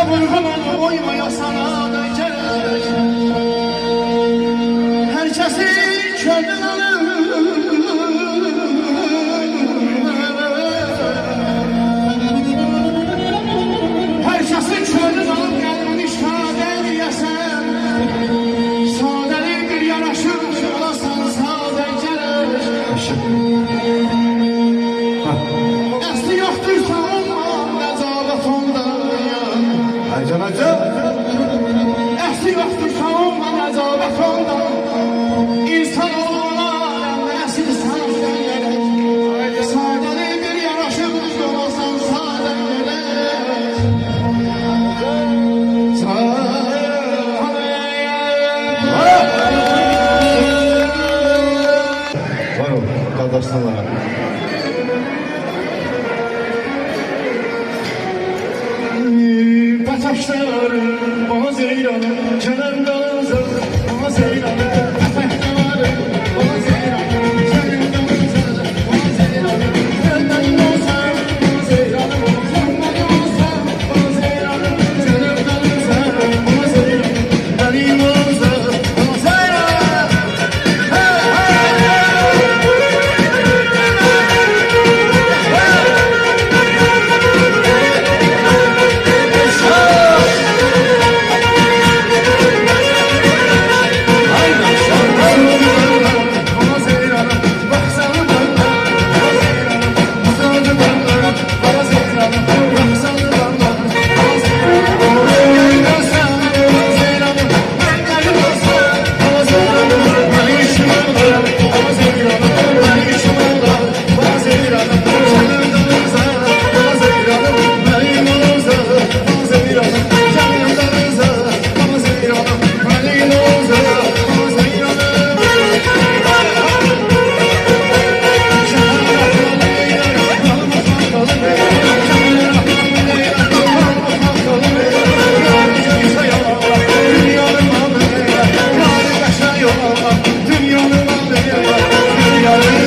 vurğunun oymaya sana da gerek. Herkesi könlün alır. Herkesi könlün alır gelmiş kader yesen. Sadeli bir yaraşır olasan sade gerek. Əsli yoxdur savunma nəzavət onda. Aycan Hacı. Əsli yoxdur savunma nəzavət onda. İnsan olmalar əsl sənə gerek. Sadəli bir yaraşır olasan sadə gerek. Var ol, kardeşlerine. Bataşlarım, bana zeyranım, kenarda uzak, bana zeyranım. Bataşlarım, bana zeyranım, kenarda uzak, bana zeyranım. Senden uzak, bana zeyranım, senden uzak, bana zeyranım. Kenarda uzak, bana zeyranım, benim uzak, bana zeyranım. Hey, hey, dünyanın adı ya, dünyanın